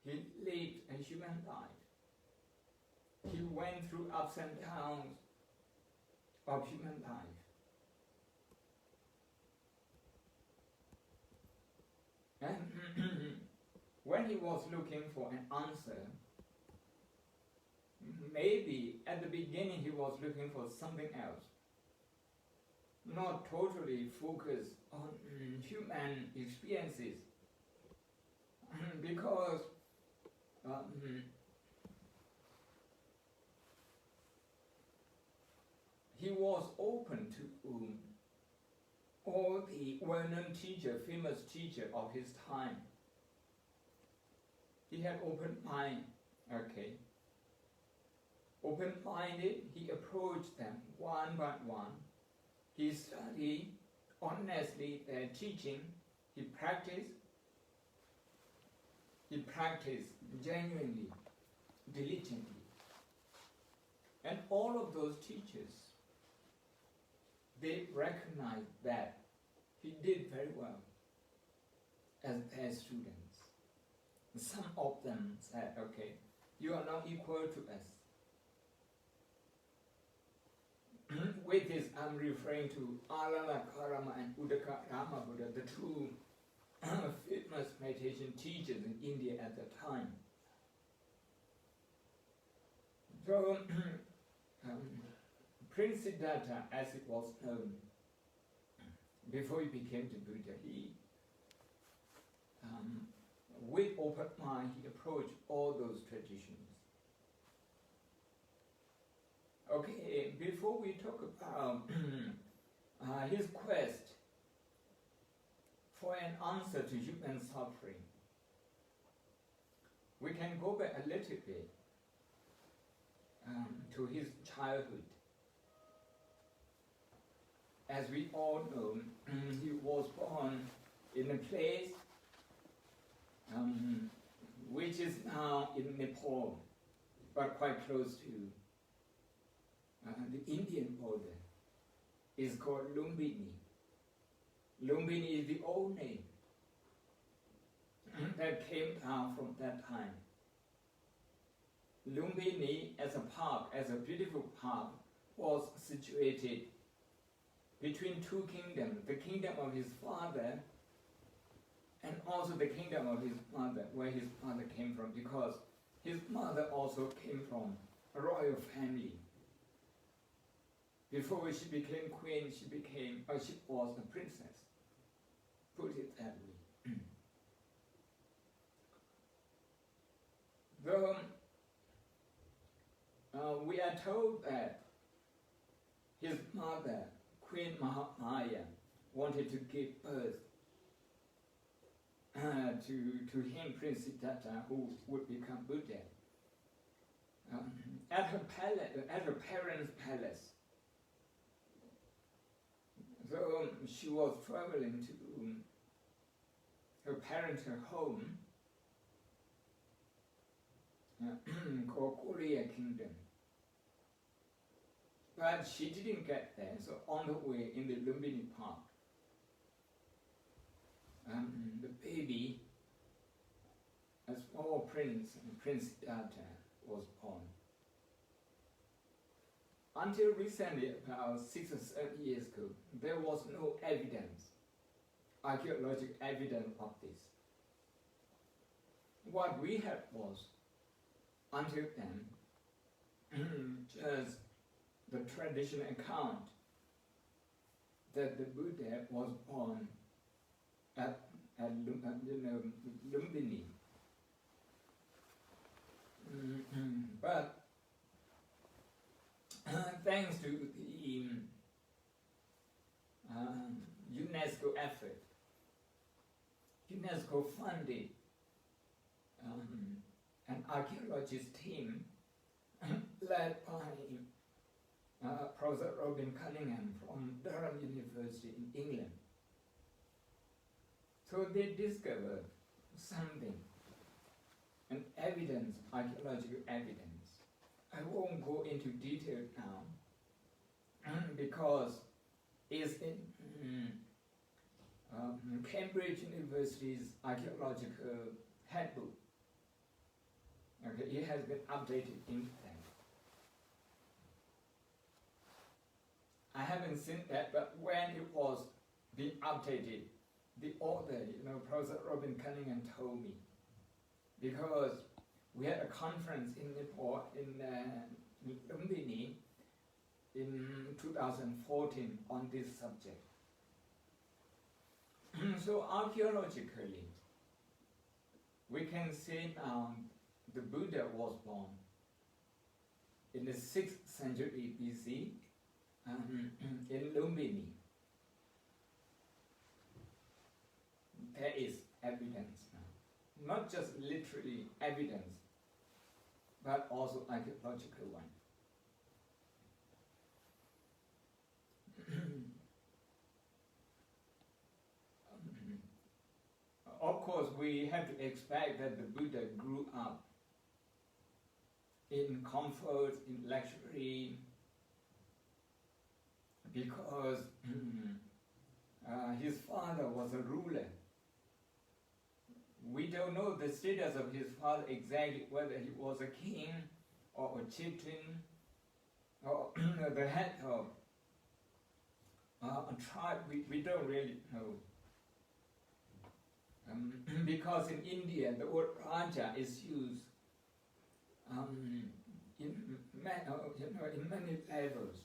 He lived a human life. He went through ups and downs of human life. And when he was looking for an answer, maybe at the beginning he was looking for something else, not totally focused on human experiences, because he was open to all the well-known teacher, famous teacher of his time. He had open mind, okay. Open-minded, he approached them one by one. He studied honestly their teaching. He practiced genuinely, diligently. And all of those teachers, they recognized that he did very well as their students. Some of them said, okay, you are not equal to us. With this, I'm referring to Alalakarama and Udakarama Buddha, the two famous meditation teachers in India at the time. So, Prince Siddhartha, as it was known, before he became the Buddha, he, with open mind, he approached all those traditions. Okay, before we talk about his quest for an answer to human suffering, we can go back a little bit to his childhood. As we all know, he was born in a place which is now in Nepal, but quite close to the Indian border. Is called Lumbini. Lumbini is the old name that came down from that time. Lumbini as a park, as a beautiful park, was situated between two kingdoms, the kingdom of his father and also the kingdom of his mother, where his mother came from, because his mother also came from a royal family. Before she became queen, she was a princess. Put it that way. Though we are told that his mother, Queen Mahamaya, wanted to give birth to him, Prince Siddhartha, who would become Buddha. At her parents' palace. So she was traveling to her parents' home called Korea Kingdom. But she didn't get there, so on the way in the Lumbini Park, the baby, a small prince, Prince Siddhartha, was born. Until recently, about 6 or 7 years ago, there was no evidence, archaeological evidence of this. What we had was, until then, just the traditional account that the Buddha was born at Lumbini. But thanks to the UNESCO effort, UNESCO funded an archaeologist team led by Professor Robin Cunningham from Durham University in England. So they discovered something, an evidence, archaeological evidence. I won't go into detail now because it's in Cambridge University's archaeological handbook. it has been updated into that. I haven't seen that, but when it was being updated, the author, Professor Robin Cunningham told me, because we had a conference in Nepal, in Lumbini, in 2014 on this subject. So archaeologically, we can say now the Buddha was born in the 6th century BC in Lumbini. There is evidence now, not just literally evidence, but also archaeological one. Of course, we have to expect that the Buddha grew up in comfort, in luxury, because his father was a ruler. We don't know the status of his father exactly, whether he was a king or a chieftain or the head of a tribe. We don't really know. Because in India the word Raja is used in many levels.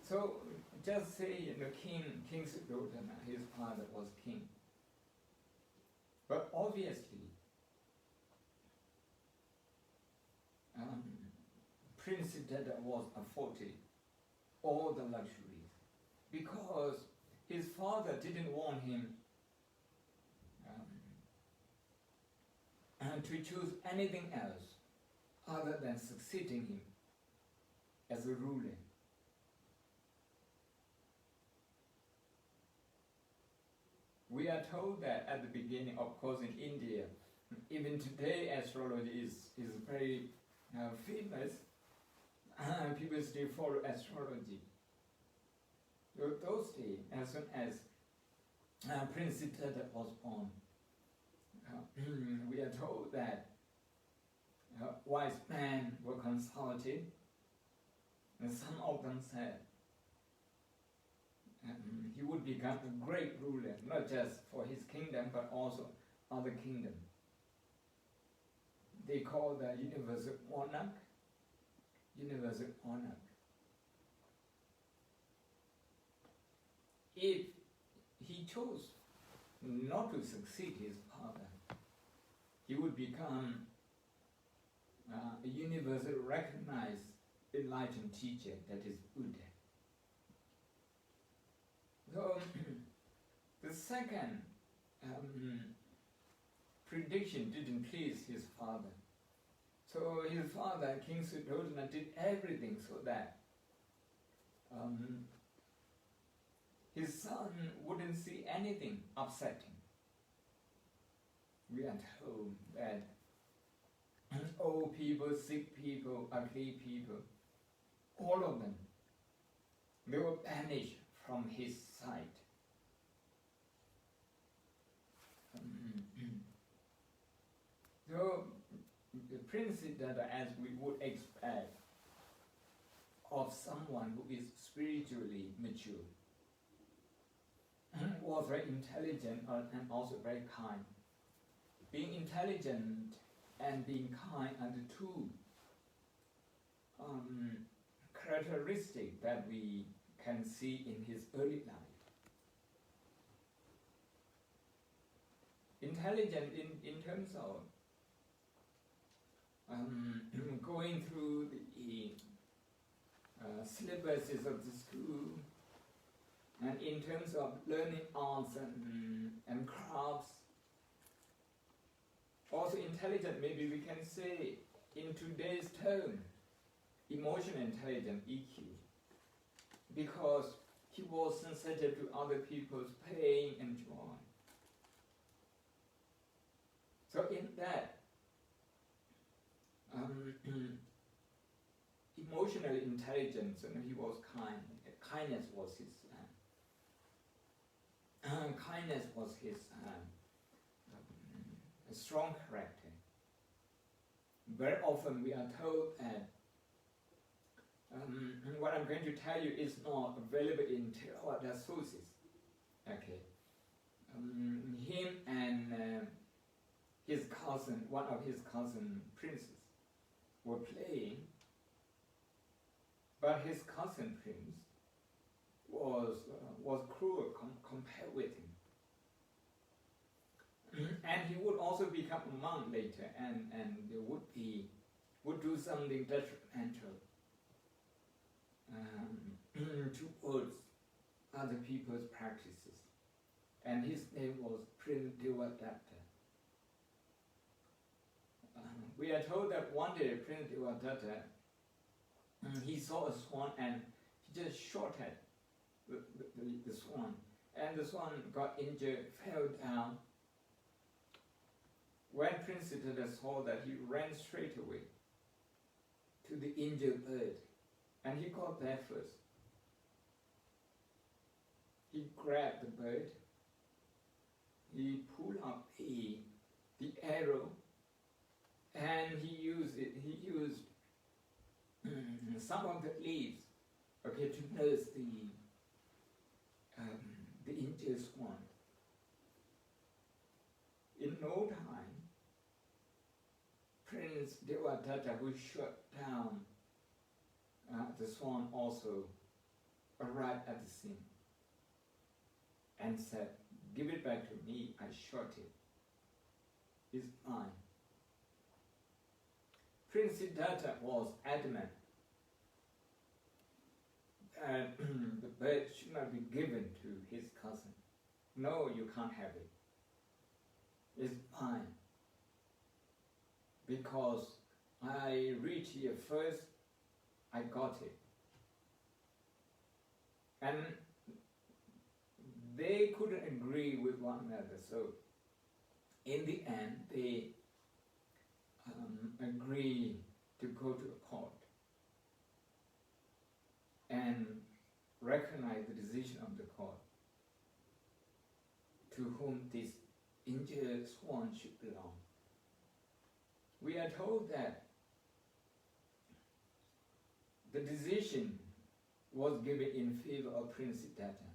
So just say King Suddhodana, his father was king. But obviously, Prince Siddhartha was afforded all the luxuries because his father didn't want him to choose anything else other than succeeding him as a ruler. We are told that at the beginning, of course, in India, even today astrology is very famous. People still follow astrology. Those days, as soon as Prince Siddhartha was born, we are told that wise men were consulted, and some of them said he would become a great ruler, not just for his kingdom, but also other kingdom. They call the universal monarch, universal monarch. If he chose not to succeed his father, he would become a universal recognized enlightened teacher, that is Buddha. So the second prediction didn't please his father. So his father, King Suddhodana, did everything so that his son wouldn't see anything upsetting. We are told that old people, sick people, ugly people, all of them, they were banished from his sight. So the Prince Siddhartha, as we would expect of someone who is spiritually mature, was very intelligent and also very kind. Being intelligent and being kind are the two characteristics that we can see in his early life. Intelligent in terms of going through the syllabuses of the school, and in terms of learning arts and crafts. Also intelligent, maybe we can say in today's term, emotional intelligence, EQ, because he was sensitive to other people's pain and joy. So in that, emotional intelligence, he was kind. Kindness was his a strong character. very often we are told that what I'm going to tell you is not available in Theravada sources. Okay. Him and his cousin, one of his cousin princes, were playing, but his cousin prince was cruel compared with him. And he would also become a monk later, and would do something detrimental towards other people's practices. And his name was Prince Devadatta. We are told that one day Prince Devadatta, he saw a swan and he just shot at the swan. And the swan got injured, fell down. When Prince Siddhartha saw that, he ran straight away to the injured bird. And he got there first. He grabbed the bird. He pulled up the arrow, and he used some of the leaves, okay, to nurse the injured swan. In no time, Prince Devadatta, who shot down the swan, also arrived at the scene and said, "Give it back to me, I shot it. It's mine." Prince Siddhartha was adamant that the bird should not be given to his cousin. "No, you can't have it. It's mine. Because I reached here first, I got it." And they couldn't agree with one another, so in the end they agreed to go to a court and recognize the decision of the court to whom this injured swan should belong. We are told that the decision was given in favor of Prince Siddhartha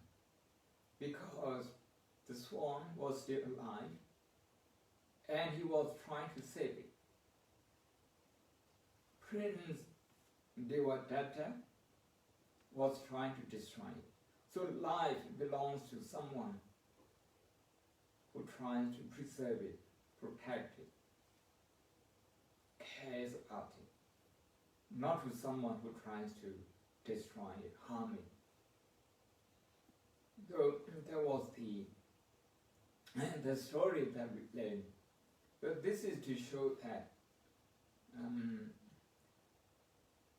because the swan was still alive and he was trying to save it. Prince Devadatta was trying to destroy it. So life belongs to someone who tries to preserve it, protect it, cares about it, not to someone who tries to destroy it, harm it. So there was the story that we played. But this is to show that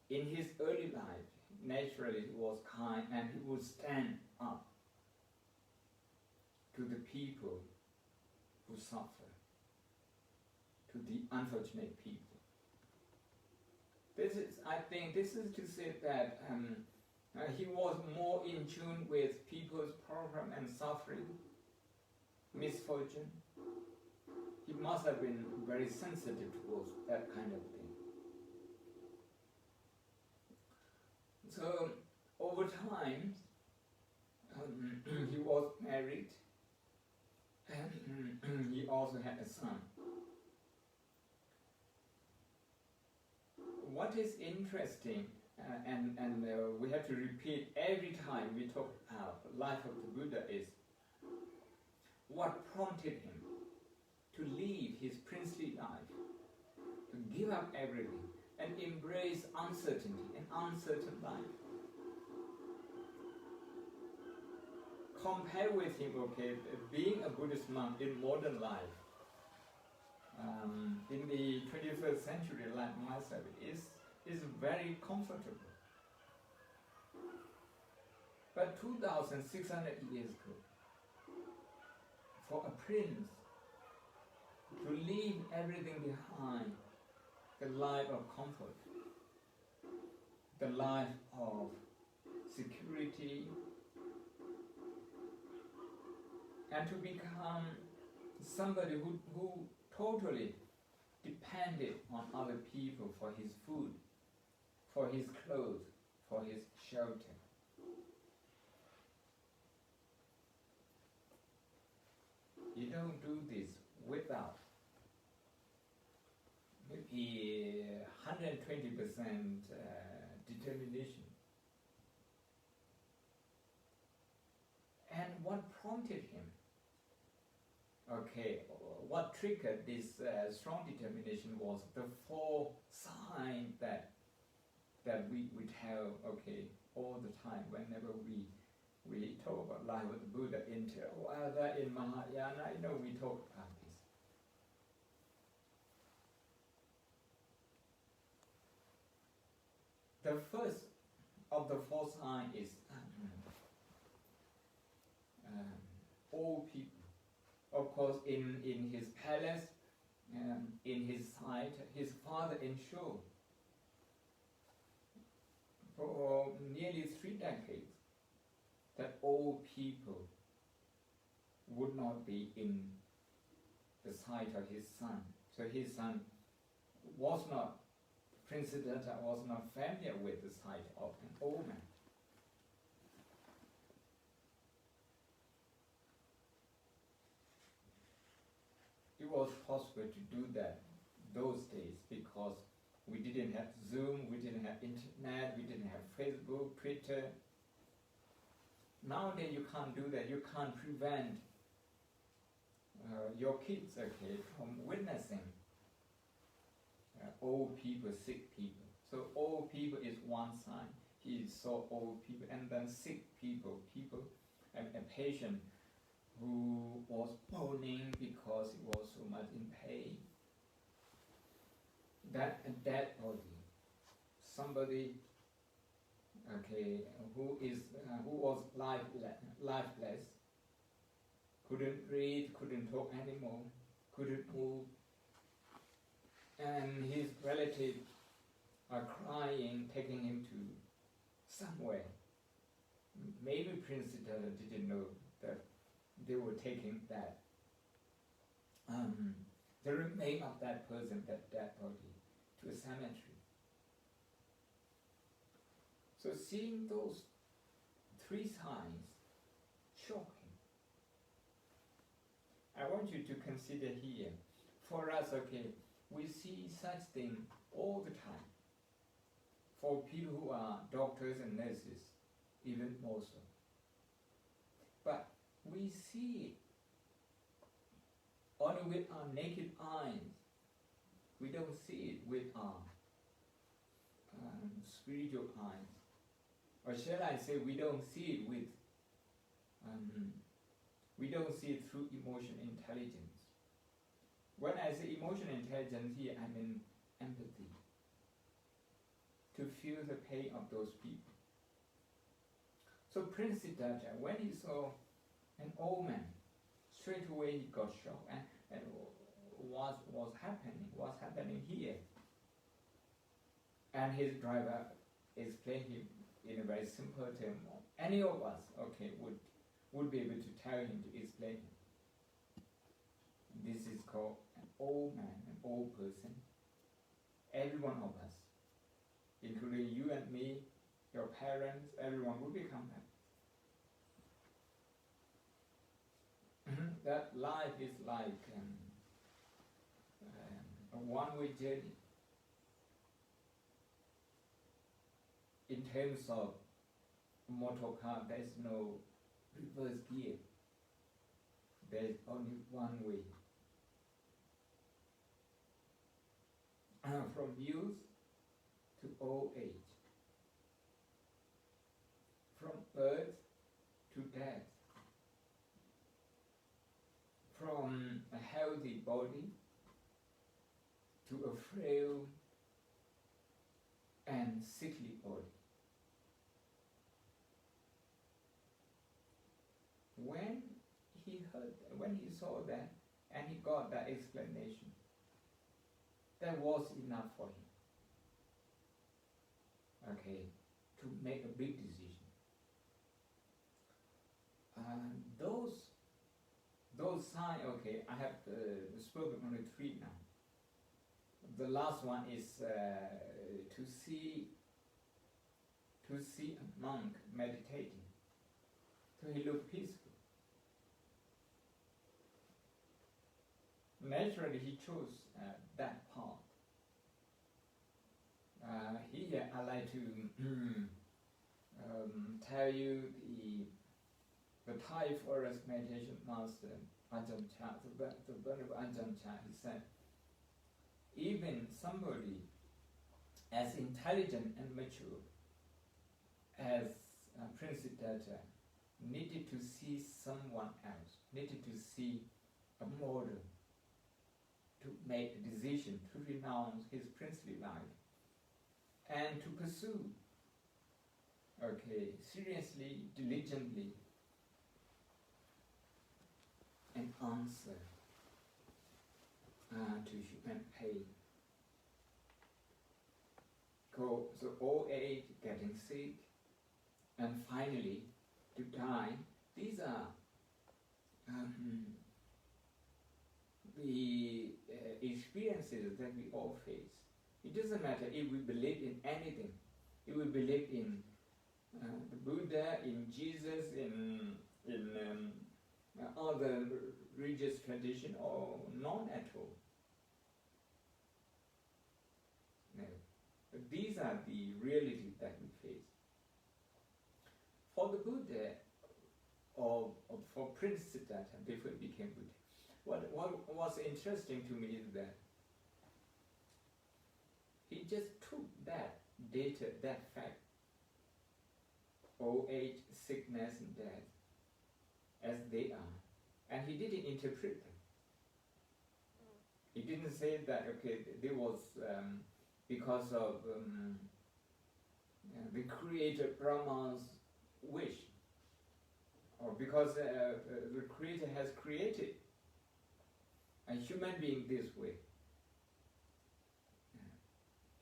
in his early life, naturally he was kind and he would stand up to the people who suffer, to the unfortunate people. I think this is to say that he was more in tune with people's problem and suffering, misfortune. He must have been very sensitive towards that kind of thing. So over time, he was married and he also had a son. What is interesting, and we have to repeat every time we talk about the life of the Buddha, is what prompted him to leave his princely life, to give up everything and embrace uncertainty, an uncertain life. Compare with him, okay, being a Buddhist monk in modern life, in the 21st century, like myself, is very comfortable. But 2,600 years ago, for a prince to leave everything behind, the life of comfort, the life of security, and to become somebody who totally depended on other people for his food, for his clothes, for his shelter. You don't do this without maybe 120% determination. And what prompted him? Okay, what triggered this strong determination was the 4 signs that we tell, okay, all the time whenever we talk about life with the Buddha in Theravada, in Mahayana, we talk about this. The first of the 4 signs is all people. Of course, in his palace, in his sight, his father ensured for nearly 3 decades that all people would not be in the sight of his son. So his son was not, Prince Siddhartha was not familiar with the sight of an old man. It was possible to do that those days because we didn't have Zoom, we didn't have internet, we didn't have Facebook, Twitter. Nowadays you can't do that. You can't prevent your kids, okay, from witnessing old people, sick people. So old people is one sign. He saw old people, and then sick people, a patient who was moaning because he was so much in pain. That a dead body, somebody, okay, who was lifeless, couldn't breathe, couldn't talk anymore, couldn't move, and his relatives are crying, taking him to somewhere. Maybe Prince Siddhartha didn't know that they were taking that the remain of that person, that dead body, to a cemetery. So seeing those 3 signs shocked him. I want you to consider here, for us, okay, we see such things all the time. For people who are doctors and nurses, even more so. But we see it only with our naked eyes. We don't see it with our spiritual eyes. Or shall I say, we don't see it with, we don't see it through emotional intelligence. When I say emotional intelligence here, I mean empathy. To feel the pain of those people. So Prince Siddhartha, when he saw an old man, straight away he got shocked. And what's happening here? And his driver explained him in a very simple term. Any of us, okay, would be able to tell him, to explain him. This is called an old man, an old person. Every one of us, including you and me, your parents, everyone will become that. That life is like a one-way journey. In terms of motor car, there is no reverse gear. There is only one way. From youth to old age. From birth to death. From a healthy body to a frail and sickly body. When he saw that and he got that explanation, that was enough for him. Okay, to make a big decision. Those signs, okay, I have spoken only 3 now. the last one is to see a monk meditating. So he looked peaceful. Naturally, he chose that path. Here, I like to tell you the Thai forest meditation master Ajahn Chah, the Venerable Ajahn Chah, he said, even somebody as intelligent and mature as Prince Siddhartha needed to see someone else, needed to see a model to make a decision to renounce his princely life and to pursue, seriously, diligently, an answer to human pain. So old age, getting sick, and finally to die. These are the experiences that we all face. It doesn't matter if we believe in anything. If we believe in the Buddha, in Jesus, in other religious tradition, or none at all. No. But these are the realities that we face. For the Buddha, or for Prince Siddhartha, before he became Buddha, what was interesting to me is that he just took that data, that fact, old age, sickness, and death, as they are, and he didn't interpret them. He didn't say that, there was because of the Creator Brahma's wish, or because the Creator has created a human being this way.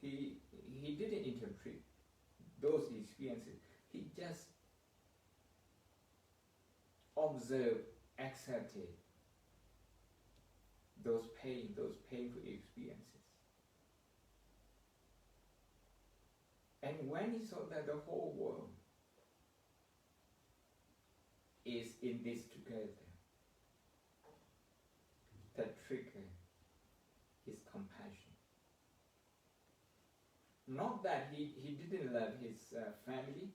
He didn't interpret those experiences. He just observed, accepted those painful experiences. And when he saw that the whole world is in this together, that triggered his compassion. Not that he didn't love his family,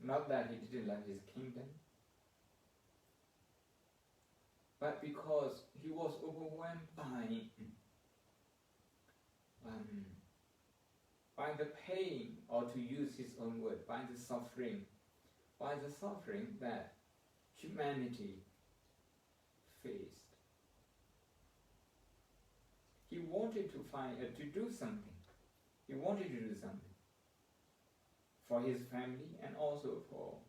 not that he didn't love his kingdom, but because he was overwhelmed by the pain, or to use his own word, by the suffering that humanity faced. He wanted to do something. He wanted to do something for his family and also for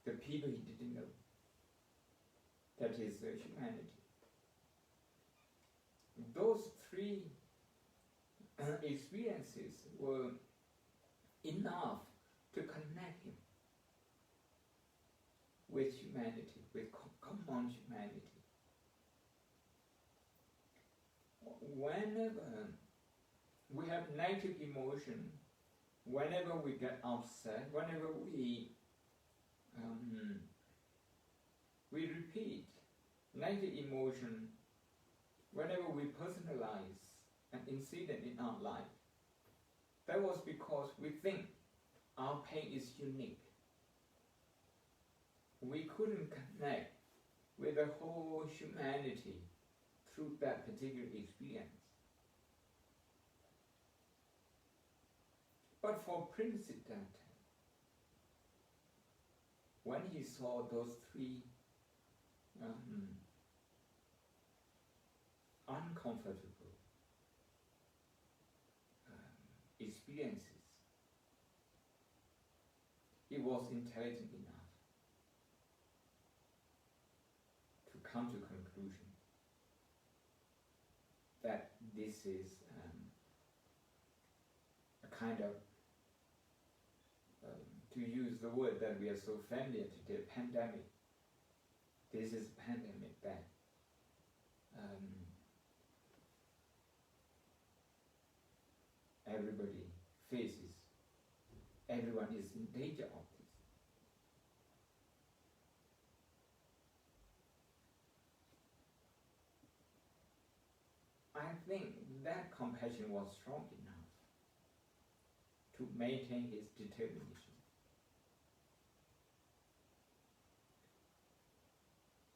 the people he didn't know. That is humanity. Those three experiences were enough to connect him with humanity, with common humanity. Whenever we have negative emotion, whenever we get upset, whenever we repeat negative emotion, whenever we personalize an incident in our life, that was because we think our pain is unique. We couldn't connect with the whole humanity through that particular experience. But for Prince Siddhartha, when he saw those three uncomfortable experiences, he was intelligent enough to come to conclusion that this is a kind of, to use the word that we are so familiar today, pandemic. This is a pandemic that everybody faces. Everyone is in danger of this. I think that compassion was strong enough to maintain his determination.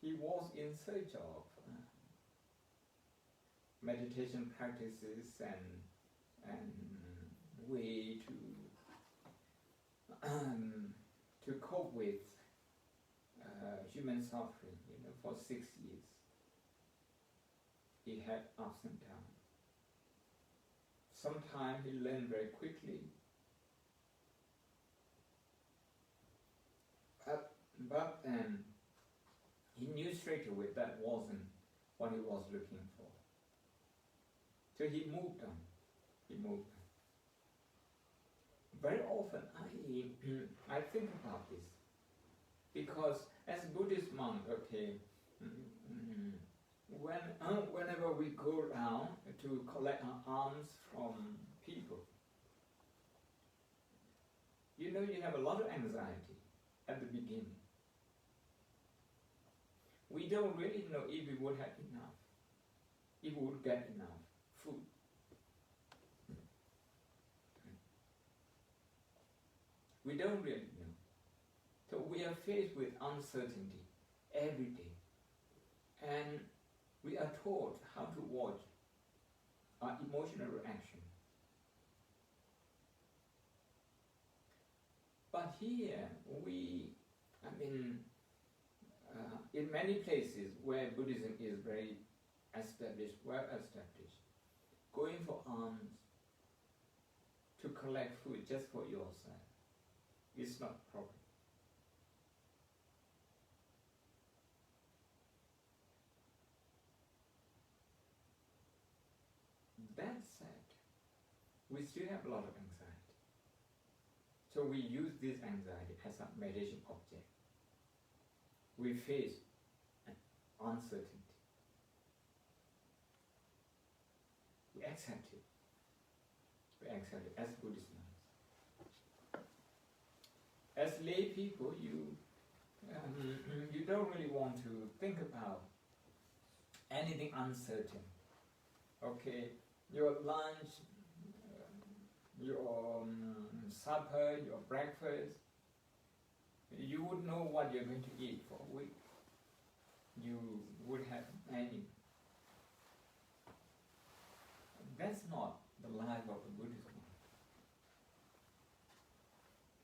He was in search of meditation practices and way to cope with human suffering. For 6 years, he had ups and downs. Sometimes he learned very quickly, but he knew straight away that wasn't what he was looking for. So he moved on. Very often I think about this, because as a Buddhist monk, whenever we go around to collect alms from people, you have a lot of anxiety at the beginning. We don't really know if we would have enough, if we would get enough food. We don't really know. So we are faced with uncertainty every day. And we are taught how to watch our emotional reaction. But here, in many places where Buddhism is very well established, going for alms, to collect food just for yourself, is not a problem. That said, we still have a lot of anxiety. So we use this anxiety as a meditation object. We face uncertainty. We accept it. As Buddhist monks. As lay people, you don't really want to think about anything uncertain. Okay, your lunch, your supper, your breakfast, you would know what you're going to eat for a week. You would have many. That's not the life of a Buddhist monk.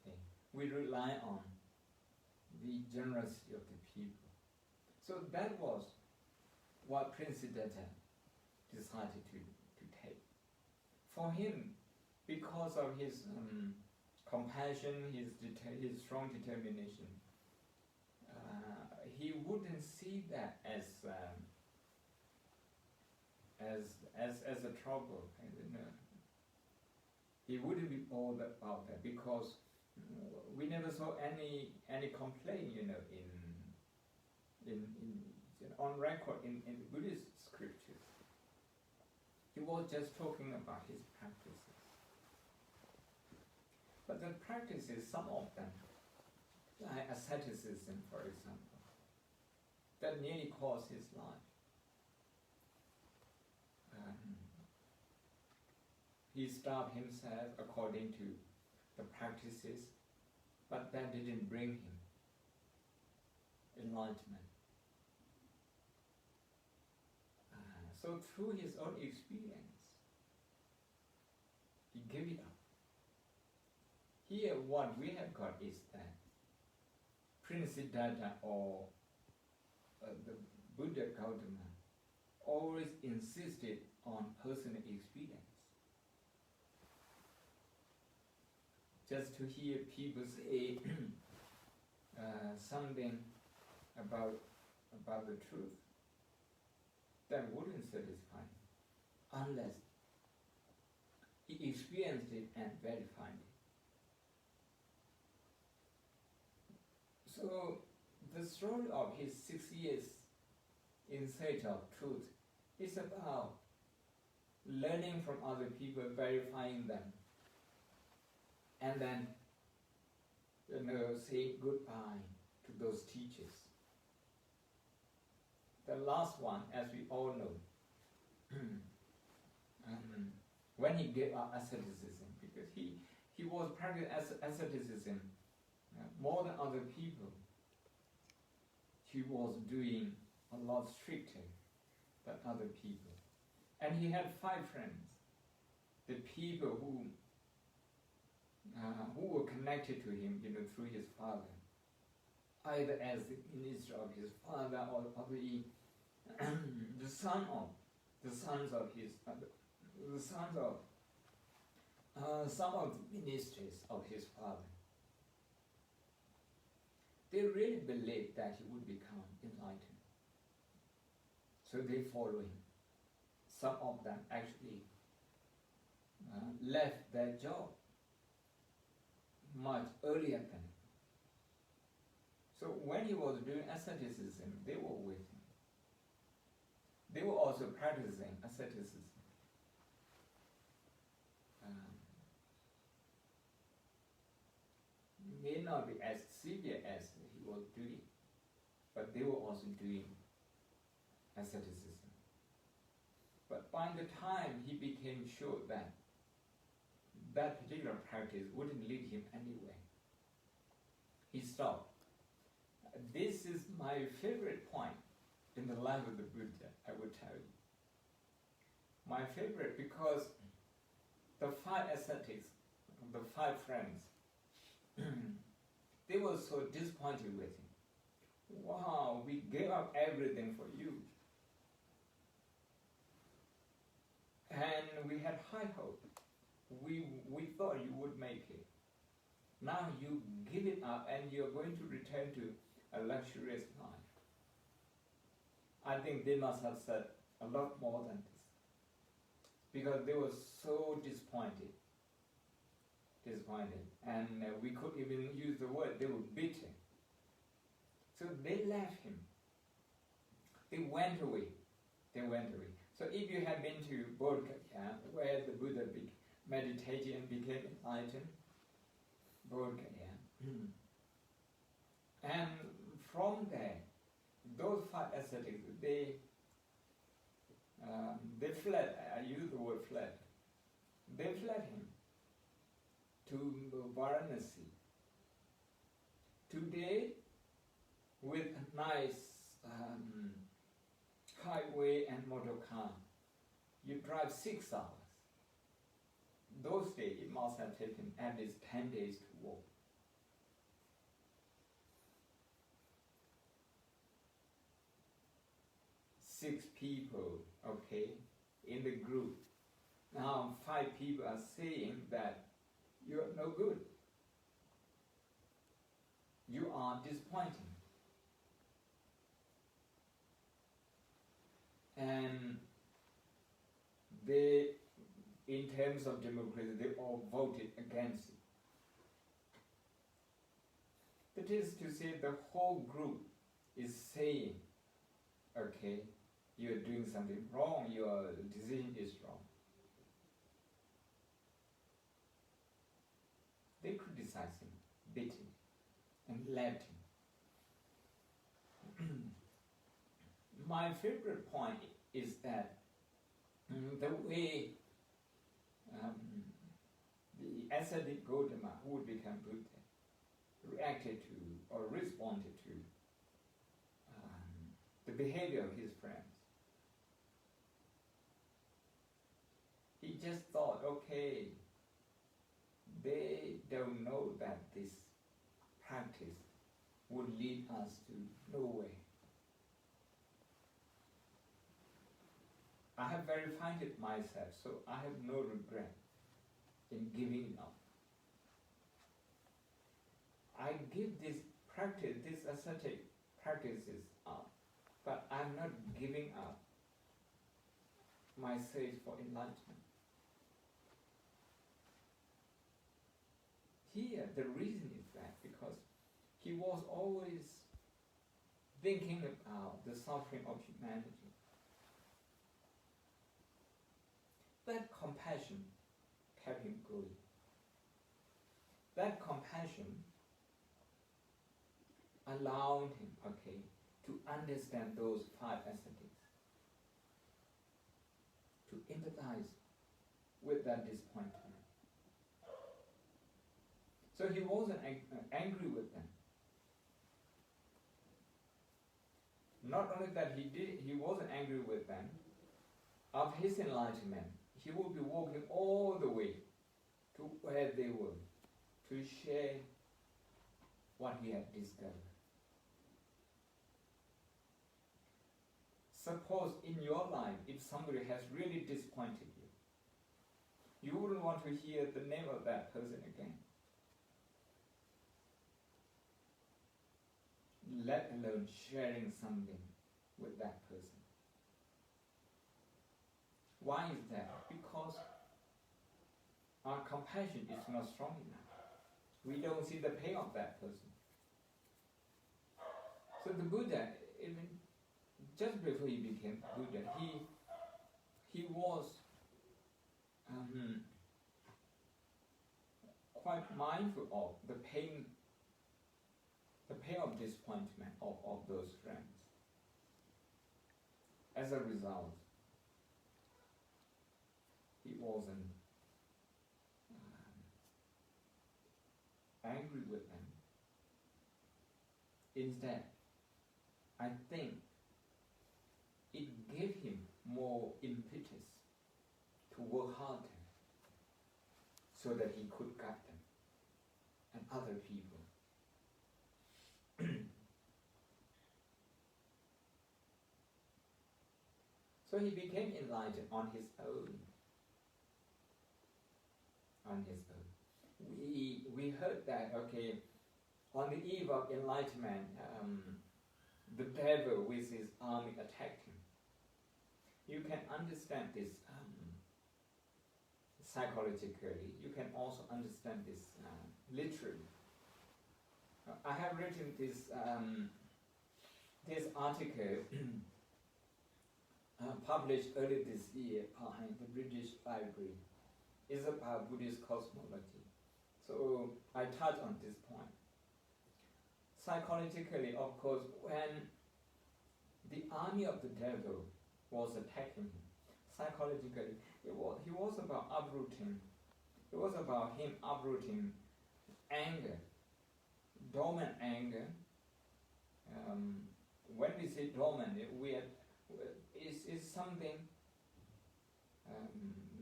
Okay. We rely on the generosity of the people. So that was what Prince Siddhartha decided to take. For him, because of his compassion, his strong determination, he wouldn't see that as a trouble. He wouldn't be bothered about that, because we never saw any complaint, on record in the Buddhist scriptures. He was just talking about his practices. But the practices, some of them, like asceticism, for example, that nearly cost his life. He starved himself according to the practices, but that didn't bring him enlightenment. So through his own experience, he gave it up. Here what we have got is that Prince Siddhartha or the Buddha Gautama always insisted on personal experience. Just to hear people say something about the truth, that wouldn't satisfy him unless he experienced it and verified it. So the story of his 6 years in search of truth is about learning from other people, verifying them, and then say goodbye to those teachers. The last one, as we all know, when he gave up asceticism, because he was practicing asceticism more than other people, he was doing a lot stricter than other people. And he had 5 friends, the people who were connected to him, through his father, either as the minister of his father or the sons of some of the ministers of his father. They really believed that he would become enlightened, so they follow him. Some of them actually left their job much earlier than him. So when he was doing asceticism, they were with him. They were also practicing asceticism. May not be as severe as he was doing, but they were also doing asceticism. But by the time he became sure that that particular practice wouldn't lead him anywhere, he stopped. This is my favorite point in the life of the Buddha, I would tell you. My favorite, because the 5 ascetics, the 5 friends, they were so disappointed with him. Wow, we gave up everything for you. And we had high hope. We thought you would make it. Now you give it up and you're going to return to a luxurious life. I think they must have said a lot more than this, because they were so disappointed, and we could even use the word, they were bitter. So they left him. They went away. So if you have been to Bodh Gaya, where the Buddha meditated and became enlightened, Bodh Gaya, and from there, those 5 ascetics, they fled. I use the word fled. They fled him to Varanasi. Today, with a nice highway and motor car, you drive 6 hours. Those days, it must have taken at least 10 days to walk. Six people, okay, in the group. Now 5 people are saying that you're no good. You are disappointing. And they, in terms of democracy, they all voted against it. That is to say, the whole group is saying, okay, you're doing something wrong, your decision is wrong. They criticized him, beat him, and left him. My favorite point is that the way the ascetic Gautama, who would become Buddha, reacted to or responded to the behavior of his friends. He just thought, okay, they don't know that this practice would lead us to nowhere. I have verified it myself, so I have no regret in giving it up. I give this practice, this ascetic practices up, but I'm not giving up my search for enlightenment. Here, the reason is that because he was always thinking about the suffering of humanity. that compassion kept him going. That compassion allowed him, to understand those 5 ascetics, to empathize with that disappointment. So he wasn't angry with them. Not only that, he wasn't angry with them. Of his enlightenment, he would be walking all the way to where they were to share what he had discovered. Suppose in your life, if somebody has really disappointed you, you wouldn't want to hear the name of that person again. Let alone sharing something with that person. Why is that? Because our compassion is not strong enough. We don't see the pain of that person. So the Buddha, even just before he became Buddha, he was quite mindful of the pain of disappointment of those friends. As a result, he wasn't angry with them. Instead, I think it gave him more impetus to work harder so that he could guide them and other people. So he became enlightened on his own. We heard that, on the eve of enlightenment, the devil with his army attacked him. You can understand this psychologically. You can also understand this literally. I have written this article published early this year in the British Library. It's about Buddhist cosmology. So I touch on this point. Psychologically, of course, when the army of the devil was attacking him, psychologically, he was about uprooting. It was about him uprooting anger, dormant anger. When we say dormant, it's something,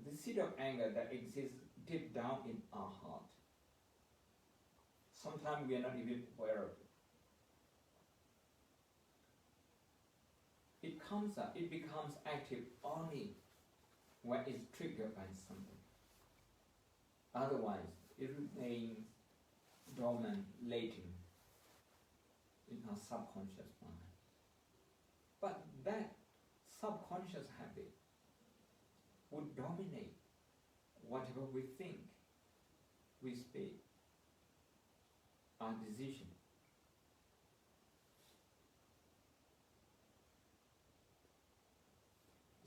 the seed of anger that exists deep down in our heart. Sometimes we are not even aware of it. It comes up, it becomes active only when it's triggered by something. Otherwise, it remains dormant, latent in our subconscious mind. But that subconscious habit would dominate whatever we think, we speak, our decision.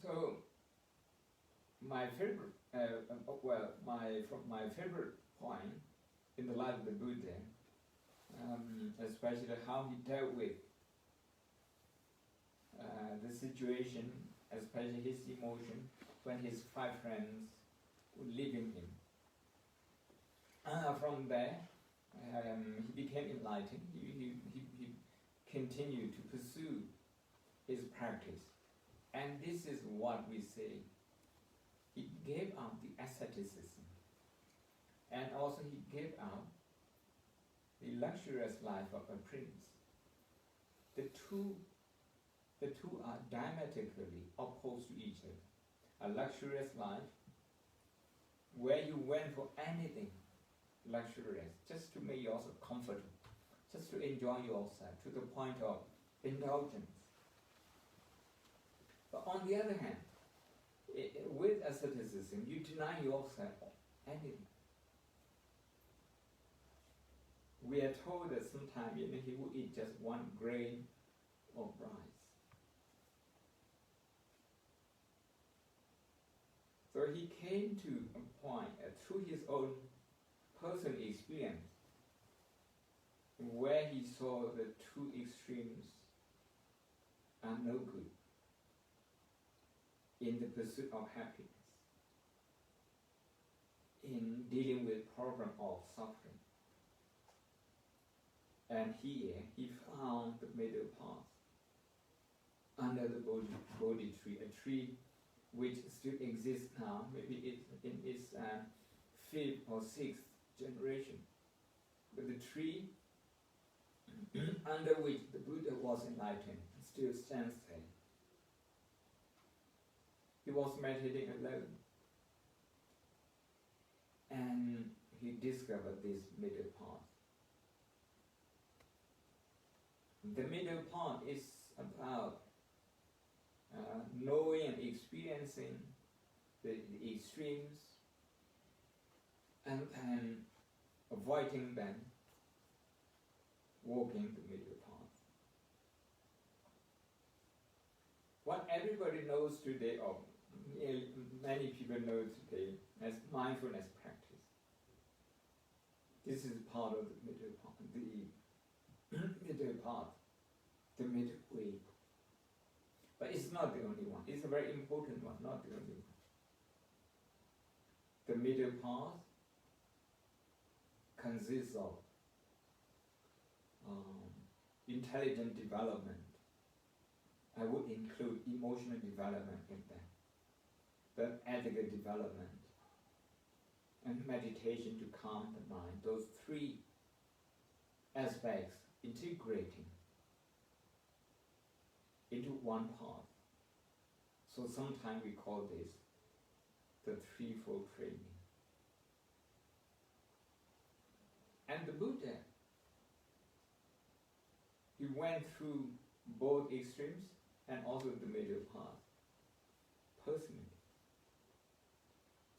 So my favorite, my favorite point in the life of the Buddha, especially how he dealt with the situation, especially his emotion when his 5 friends were leaving him. From there, he became enlightened. He continued to pursue his practice. And this is what we say. He gave up the asceticism. And also he gave up the luxurious life of a prince. The two are diametrically opposed to each other. A luxurious life where you went for anything luxurious, just to make yourself comfortable, just to enjoy yourself to the point of indulgence. But on the other hand, with asceticism, you deny yourself anything. We are told that sometimes he will eat just 1 grain of rice. So he came to a point through his own personal experience where he saw the two extremes are no good in the pursuit of happiness, in dealing with problem of suffering. And here he found the middle path under the Bodhi tree, a tree which still exists now, maybe it's in its fifth or sixth generation. But the tree under which the Buddha was enlightened still stands there. He was meditating alone, and he discovered this middle path. The middle path is about knowing and experiencing the extremes and avoiding them, walking the middle path. What everybody knows today, or many people know today, as mindfulness practice. This is part of the middle path, the middle way. But it's not the only one. It's a very important one, not the only one. The middle path consists of intelligent development. I would include emotional development in that. The ethical development and meditation to calm the mind. Those three aspects integrating into one path. So sometimes we call this the threefold training. And the Buddha, he went through both extremes and also the middle path personally.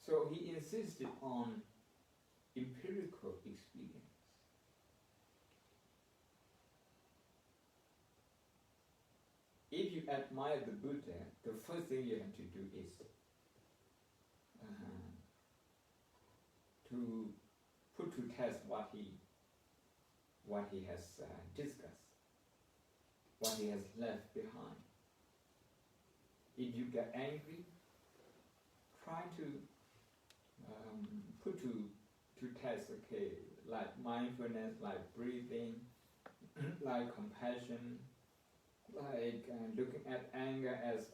So he insisted on empirical experience. If you admire the Buddha, the first thing you have to do is to put to test what he has discussed, what he has left behind. If you get angry, try to put to test, okay, like mindfulness, like breathing, like compassion, like looking at anger as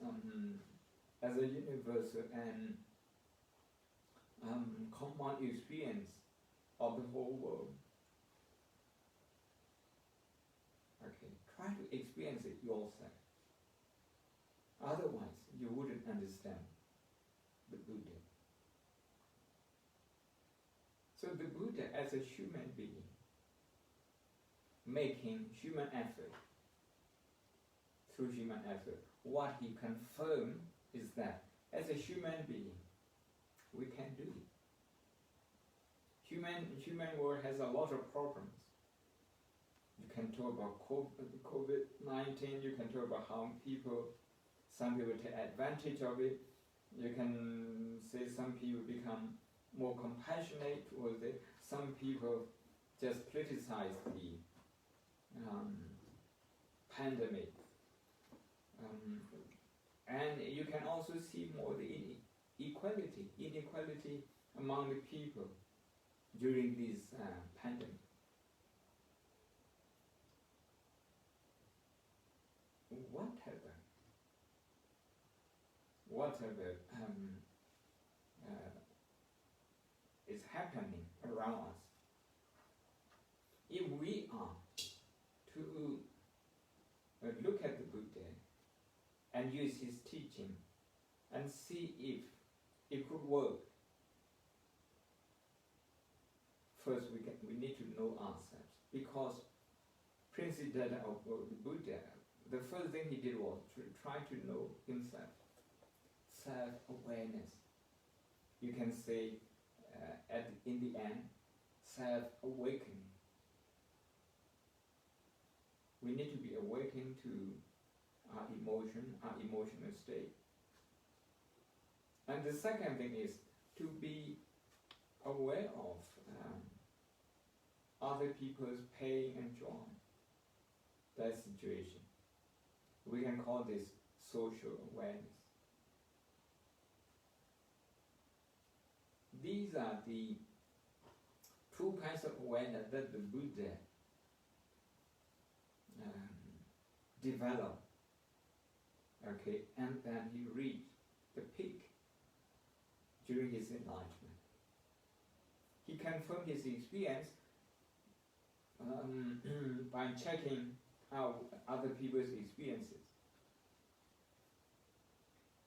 a universal and common experience of the whole world. Okay, try to experience it yourself. Otherwise, you wouldn't understand the Buddha. So the Buddha, as a human being, making human effort, through human effort, what he confirmed is that as a human being, we can do it. Human world has a lot of problems. You can talk about COVID-19, you can talk about how some people take advantage of it. You can say some people become more compassionate towards it. Some people just criticize the pandemic. And you can also see more the inequality among the people during this pandemic. Whatever is happening around us, if we are to look at the Buddha and use his teaching and see if it could work, first we need to know ourselves, because principle of the Buddha, the first thing he did was to try to know himself. Self-awareness. You can say in the end, self-awakening. We need to be awakened to our emotional state. And the second thing is to be aware of other people's pain and joy, that situation. We can call this social awareness. These are the two kinds of awareness that the Buddha developed. Okay, and then he reached the peak during his enlightenment. He confirmed his experience by checking out other people's experiences.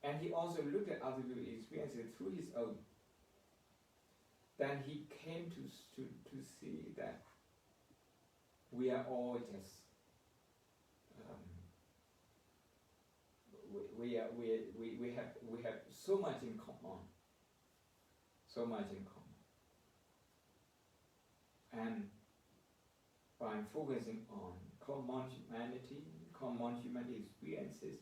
And he also looked at other people's experiences through his own. Then he came to see that we are all just we have so much in common, so much in common. And by focusing on common humanity, common human experiences,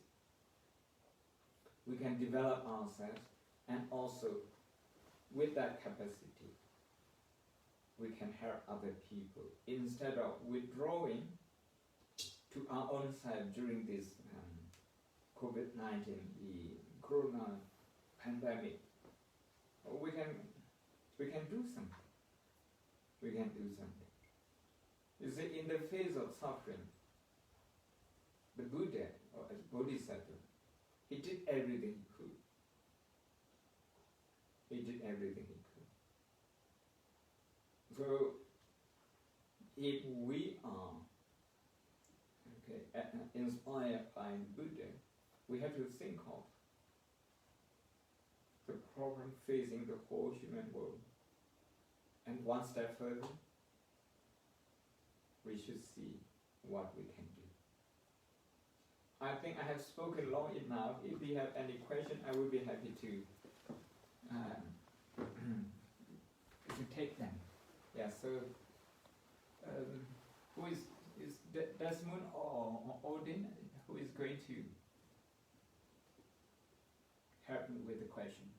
we can develop ourselves, and also with that capacity, we can help other people instead of withdrawing to our own self during this COVID-19, the Corona pandemic. We can do something. We can do something. You see, in the face of suffering, the Buddha, or as Bodhisattva, he did everything he could. He did everything he could. So, if we are inspired by Buddha, we have to think of the problem facing the whole human world. And one step further, we should see what we can do. I think I have spoken long enough. If you have any question, I will be happy to take them. Yeah, so who is Desmond or Odin, who is going to help me with the question?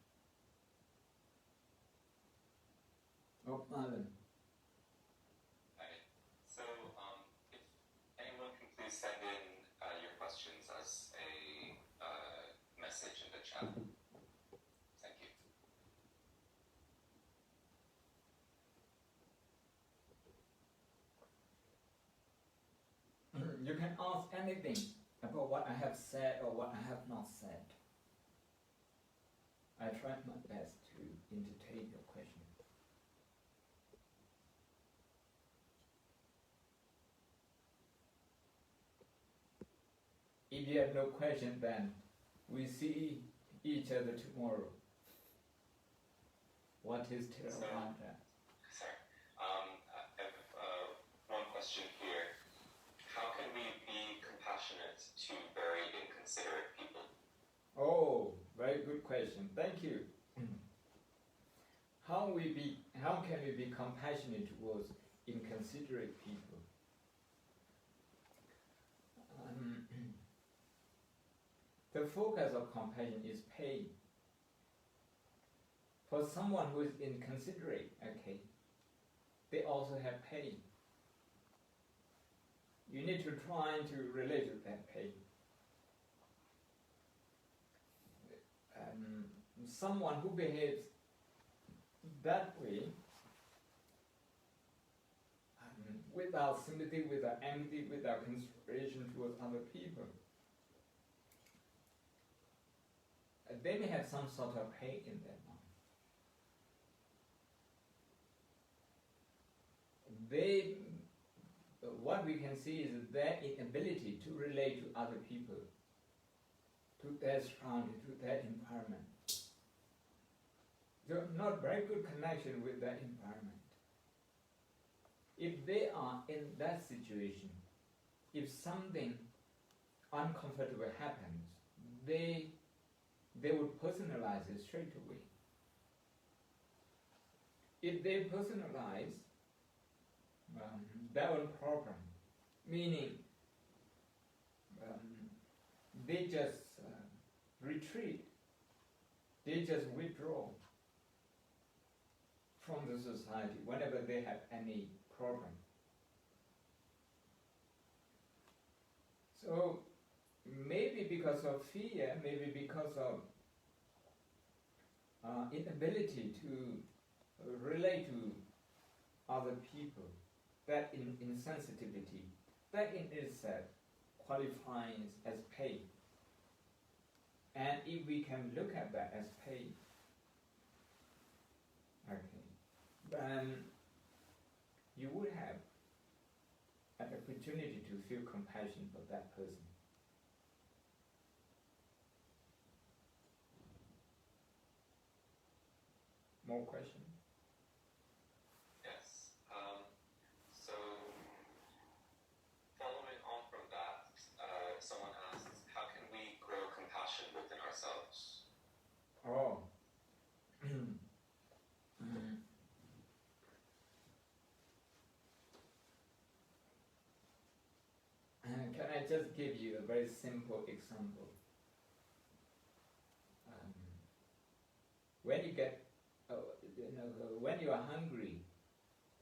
Oh, Marlon. Hi. So, if anyone can please send in your questions as a message in the chat. Thank you. You can ask anything about what I have said or what I have not said. I tried my best to entertain your question. If you have no question, then we see each other tomorrow. What is Theravada? Sorry. I have one question here. How can we be compassionate to very inconsiderate people? Oh, very good question. Thank you. How can we be compassionate towards inconsiderate people? The focus of compassion is pain. For someone who is inconsiderate, okay, they also have pain. You need to try to relate to that pain. Someone who behaves that way, without sympathy, without empathy, without consideration towards other people, they may have some sort of pain in their mind. What we can see is their inability to relate to other people, to their surrounding, to their environment. So not very good connection with their environment. If they are in that situation, if something uncomfortable happens, they would personalize it straight away. If they personalize their own problem, meaning they just retreat They just withdraw from the society whenever they have any problem. So maybe because of fear, maybe because of inability to relate to other people, that insensitivity, that in itself qualifies as pain. And if we can look at that as pain, okay, then you would have an opportunity to feel compassion for that person. More questions? Yes. So, following on from that, someone asks, how can we grow compassion within ourselves? Oh. Can I just give you a very simple example? When you get, when you are hungry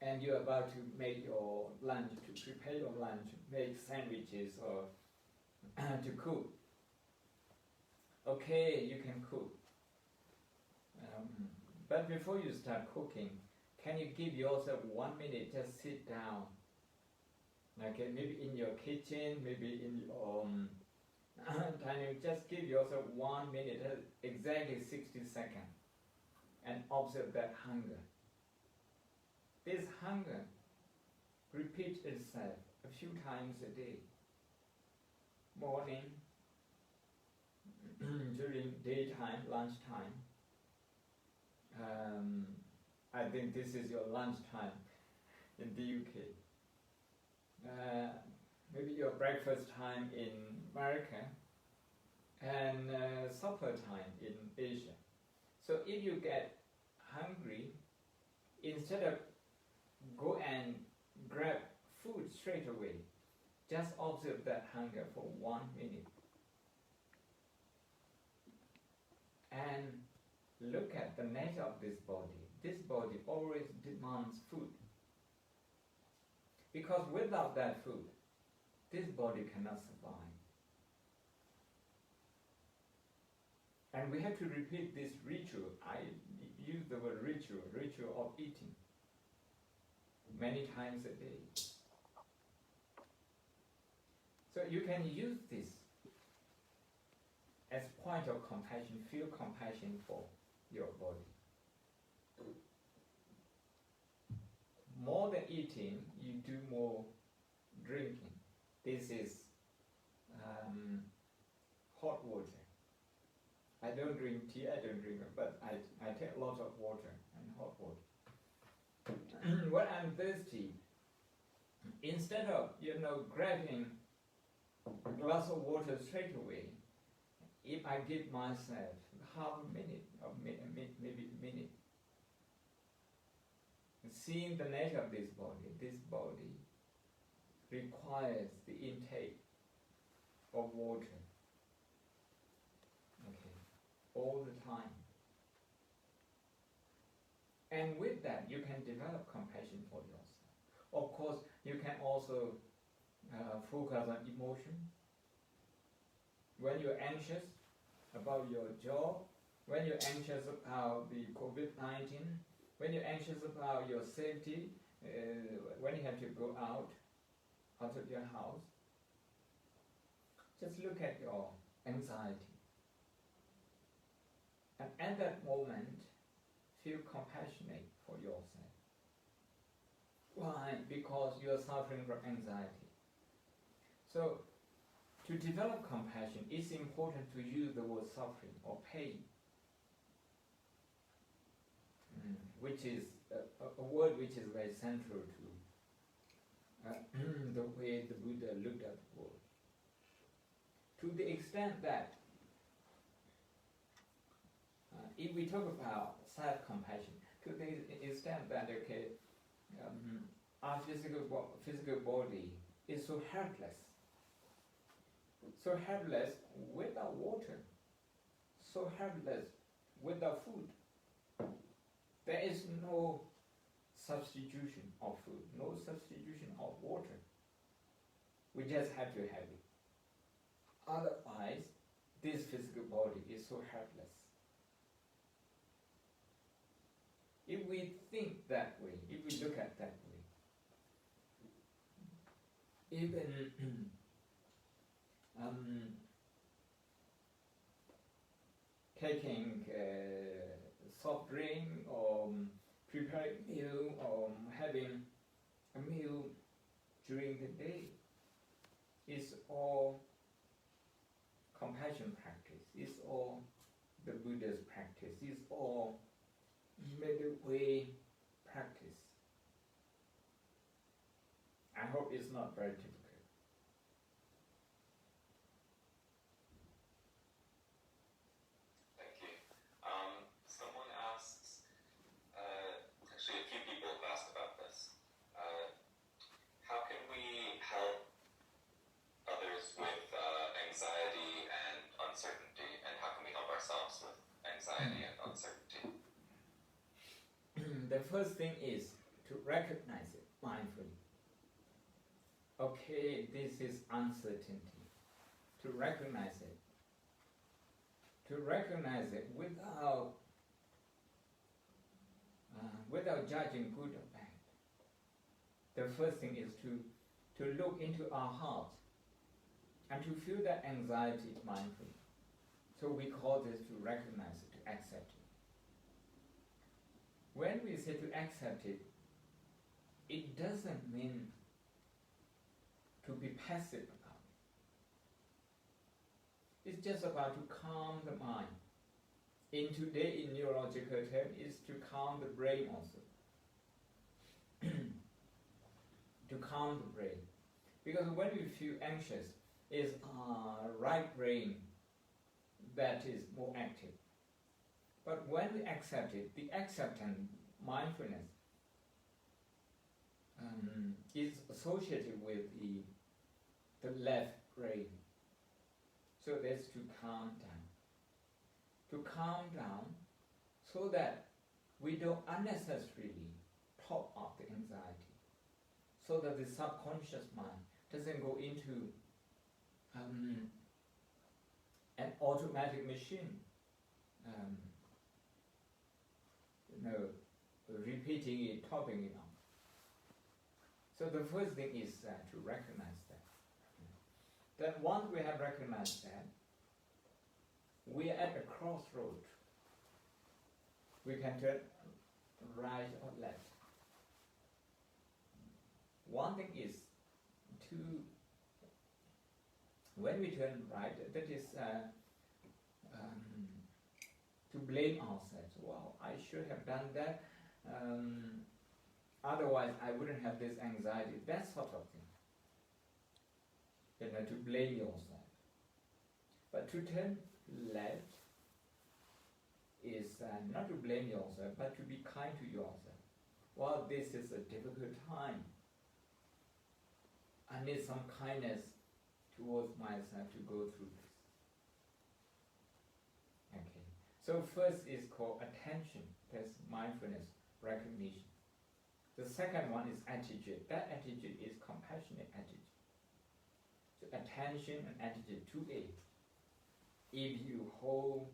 and you're about to make your lunch, to prepare your lunch, make sandwiches or to cook. Okay, you can cook. But before you start cooking, can you give yourself 1 minute, just sit down? Okay, maybe in your kitchen, maybe in your dining, just give yourself 1 minute, exactly 60 seconds, and observe that hunger. This hunger repeats itself a few times a day. Morning, during daytime, lunchtime. I think this is your lunchtime in the UK. Maybe your breakfast time in America, and supper time in Asia. So if you get hungry, instead of go and grab food straight away, just observe that hunger for 1 minute. And look at the nature of this body. This body always demands food. Because without that food, this body cannot survive. And we have to repeat this ritual. I use the word ritual of eating, many times a day. So you can use this as point of compassion, feel compassion for your body. More than eating, you do more drinking. This is hot water. I don't drink tea, I don't drink it, but I take a lot of water and hot water. When I'm thirsty, instead of grabbing a glass of water straight away, if I give myself half a minute or maybe a minute, seeing the nature of this body requires the intake of water, okay, all the time. And with that, you can develop compassion for yourself. Of course, you can also focus on emotion. When you're anxious about your job, when you're anxious about the COVID-19, when you're anxious about your safety, when you have to go out of your house, just look at your anxiety. And at that moment, feel compassionate for yourself. Why? Because you are suffering from anxiety. So, to develop compassion, it's important to use the word suffering or pain, which is a word which is very central to the way the Buddha looked at the world. To the extent that if we talk about self-compassion, to the extent that our physical body is so helpless without water, so helpless without food. There is no substitution of food, no substitution of water. We just have to have it. Otherwise, this physical body is so helpless. If we think that way, if we look at that way, even taking soft drink or preparing meal or having a meal during the day is all compassion practice, is all the Buddha's practice, is all middle way practice. I hope it's not very difficult. Thank you. Someone asks, actually a few people have asked about this. How can we help others with anxiety and uncertainty, and how can we help ourselves with anxiety and uncertainty? The first thing is to recognize it mindfully. Okay, this is uncertainty. To recognize it. To recognize it without judging good or bad. The first thing is to look into our heart and to feel that anxiety mindfully. So we call this to recognize it, to accept it. When we say to accept it, it doesn't mean to be passive about it. It's just about to calm the mind. In today, in neurological terms, is to calm the brain also. To calm the brain. Because when we feel anxious, it's our right brain that is more active. But when we accept it, the acceptance, mindfulness, is associated with the left brain. So that's to calm down. To calm down so that we don't unnecessarily top up the anxiety. So that the subconscious mind doesn't go into an automatic machine. Repeating it, topping it up. So the first thing is to recognize that. Then once we have recognized that, we are at a crossroad. We can turn right or left. One thing is when we turn right, that is to blame ourselves. Wow, I should have done that. Otherwise, I wouldn't have this anxiety. That sort of thing. To blame yourself. But to turn left is not to blame yourself, but to be kind to yourself. Well, this is a difficult time. I need some kindness towards myself to go through this. Okay. So first is called attention. That's mindfulness, recognition. The second one is attitude. That attitude is compassionate attitude. So attention and attitude, 2A. If you hold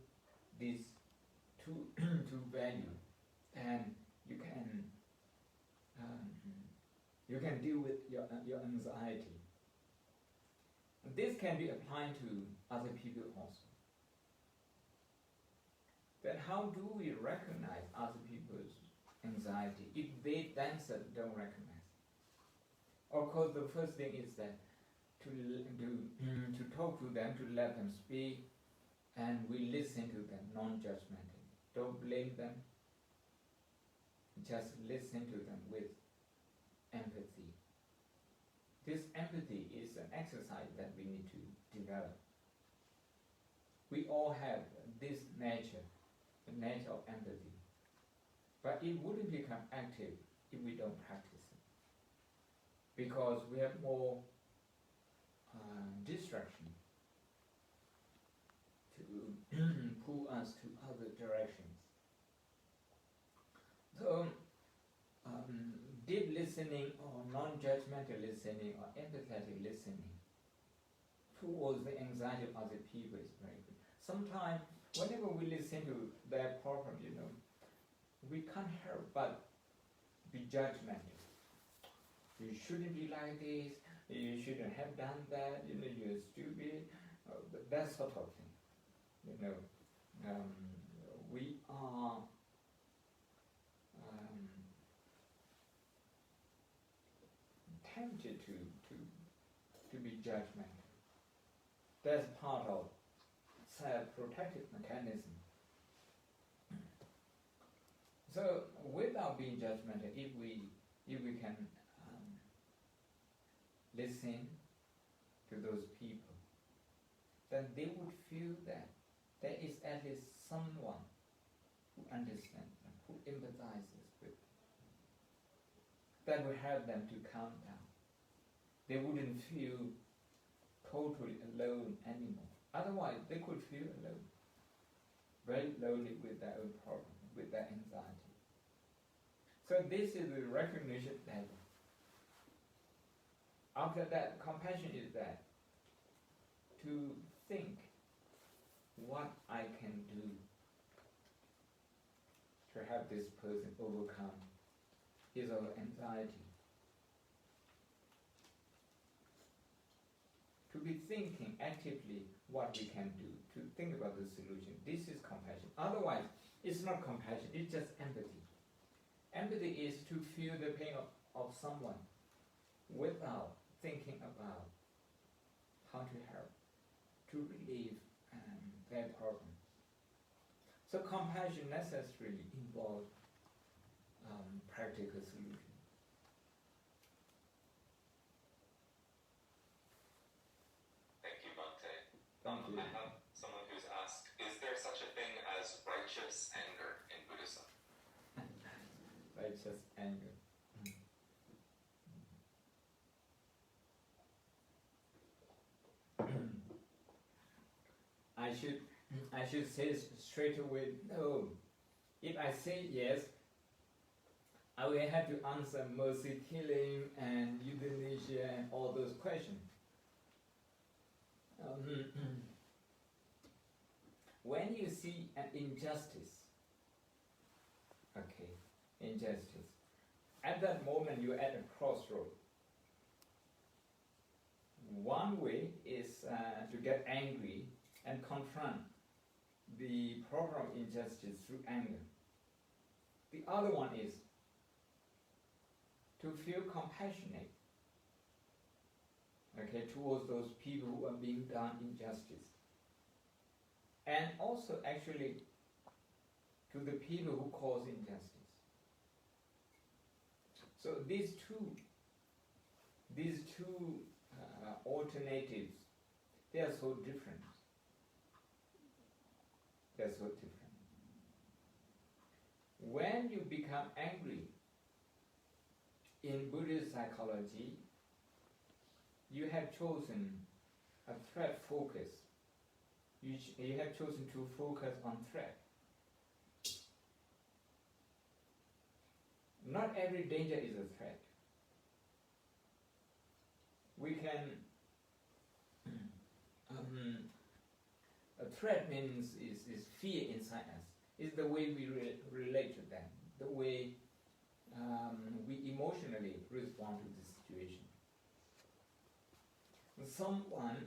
these two values, and you can deal with your anxiety. This can be applied to other people also. Then how do we recognize other people's anxiety if they themselves don't recognize? Of course, the first thing is that to talk to them, to let them speak, and we listen to them non-judgmentally. Don't blame them. Just listen to them with empathy. This empathy is an exercise that we need to develop. We all have this nature, the nature of empathy. But it wouldn't become active if we don't practice it. Because we have more distraction to pull us to other directions. So, deep listening or non-judgmental listening or empathetic listening towards the anxiety of other people is very good. Sometimes, whenever we listen to their problem, we can't help but be judgmental. You shouldn't be like this, you shouldn't have done that, you're stupid, that sort of thing. We are tempted to be judgmental. That's part of self-protective mechanism. So, without being judgmental, if we can listen to those people, then they would feel that there is at least someone who understands them, who empathizes with them. That will help them to calm down. They wouldn't feel totally alone anymore. Otherwise, they could feel alone, very lonely with their own problem, with their anxiety. So this is the recognition level. After that, compassion is that to think what I can do to help this person overcome his or her anxiety. To be thinking actively what we can do, to think about the solution. This is compassion. Otherwise, it's not compassion, it's just empathy. Empathy is to feel the pain of someone without thinking about how to help, to relieve their problem. So compassion necessarily involves practical solution. Thank you, Bhante. Thank you. I have someone who's asked, is there such a thing as righteous anger in Buddhism? Righteous anger. I should say straight away no. If I say yes, I will have to answer mercy killing and euthanasia and all those questions. When you see an injustice, injustice, at that moment you're at a crossroad. One way is to get angry and confront the problem of injustice through anger. The other one is to feel compassionate, towards those people who are being done injustice. And also actually to the people who cause injustice. So these two alternatives, they are so different. They're so different. When you become angry, in Buddhist psychology, you have chosen a threat focus. You have chosen to focus on threat. Not every danger is a threat. We can a threat means is fear inside us. It's the way we relate to them, the way we emotionally respond to the situation. Someone,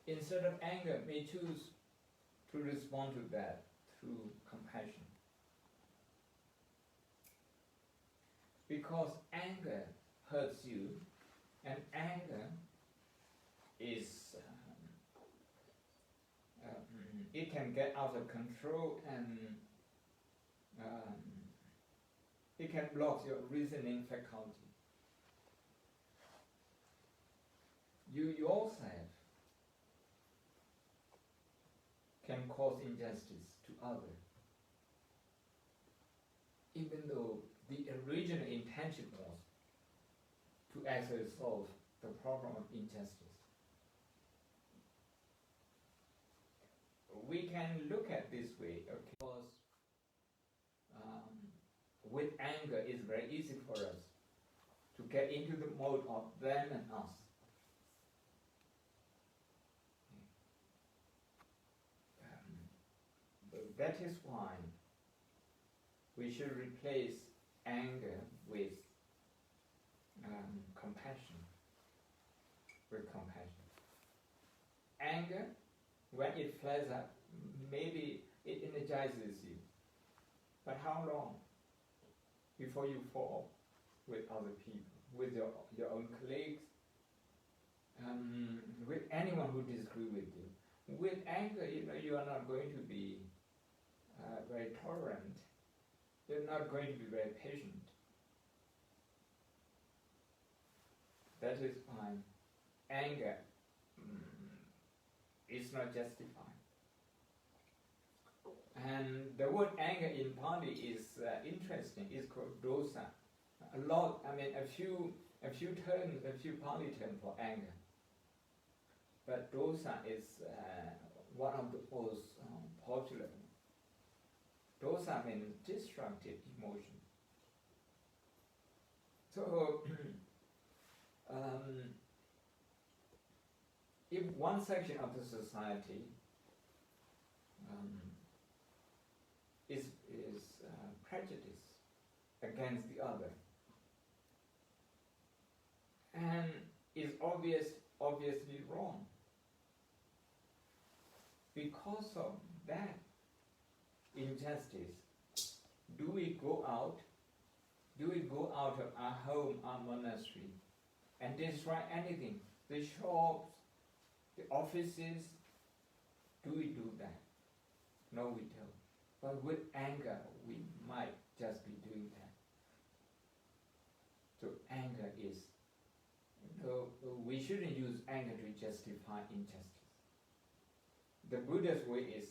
instead of anger, may choose to respond to that through compassion. Because anger hurts you, and anger is it can get out of control, and it can block your reasoning faculty. You yourself can cause injustice to others, even though the original intention was to actually solve the problem of injustice. We can look at this way, Because with anger, it's very easy for us to get into the mode of them and us. But that is why we should replace anger with compassion. With compassion. Anger, when it flares up, maybe it energizes you. But how long before you fall with other people, with your own colleagues, with anyone who disagrees with you? With anger, you are not going to be very tolerant. You're not going to be very patient. That is why anger is not justified. And the word anger in Pali is interesting. It's called dosa. A few terms, a few Pali terms for anger. But dosa is one of the most popular. Dosa means destructive emotion. So, if one section of the society is prejudiced against the other, and is obviously wrong, because of that injustice, do we go out of our home, our monastery, and destroy anything? The shops, the offices, do we do that? No, we don't. But with anger, we might just be doing that. So anger is, we shouldn't use anger to justify injustice. The Buddha's way is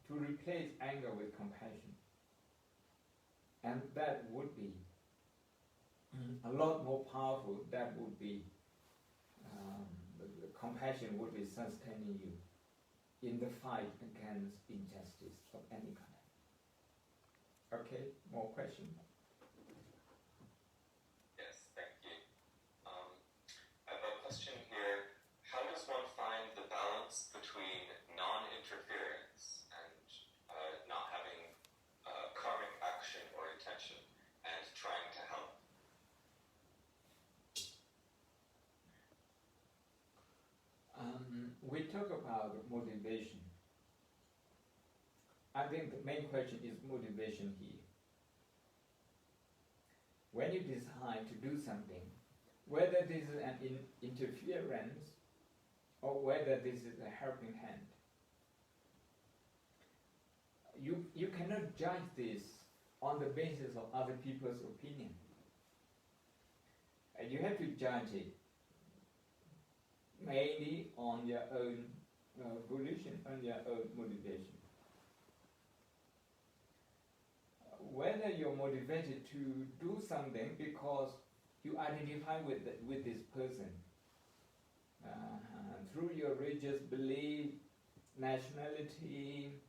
to replace anger with compassion. And that would be a lot more powerful. That would be, the compassion would be sustaining you in the fight against injustice of any kind. Okay, more questions? Yes, thank you. I have a question here. How does one find the balance between non-interference and not having karmic action or intention and trying to help? We talk about motivation. I think the main question is motivation here. When you decide to do something, whether this is an interference or whether this is a helping hand, you cannot judge this on the basis of other people's opinion. And you have to judge it mainly on your own volition, on your own motivation. Whether you're motivated to do something because you identify with this person through your religious belief, nationality,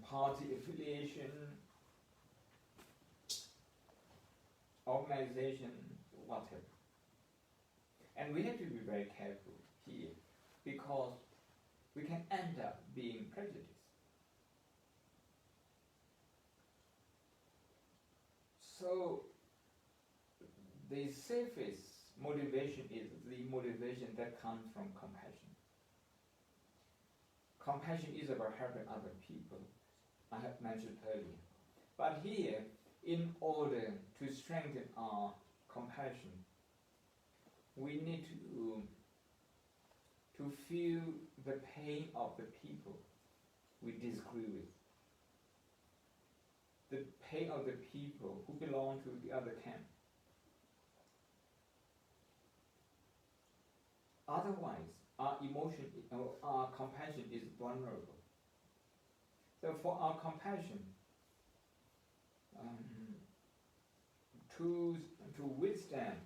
party affiliation, organization, whatever. And we have to be very careful here because we can end up being prejudiced. So the safest motivation is the motivation that comes from compassion. Compassion is about helping other people, I have mentioned earlier. But here, in order to strengthen our compassion, we need to feel the pain of the people we disagree with. The pain of the people who belong to the other camp. Otherwise, our emotion, our compassion is vulnerable. So for our compassion, to withstand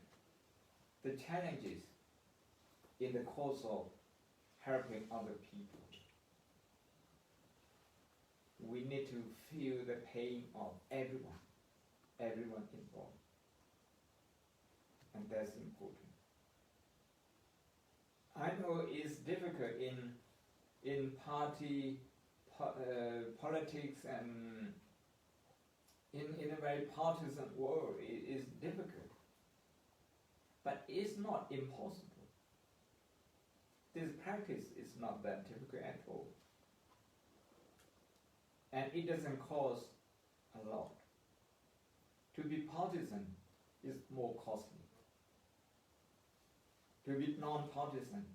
the challenges in the course of helping other people. We need to feel the pain of everyone involved. And that's important. I know it's difficult in party politics and in a very partisan world. It is difficult, but it's not impossible. This practice is not that difficult at all, and it doesn't cost a lot. To be partisan is more costly. To be non-partisan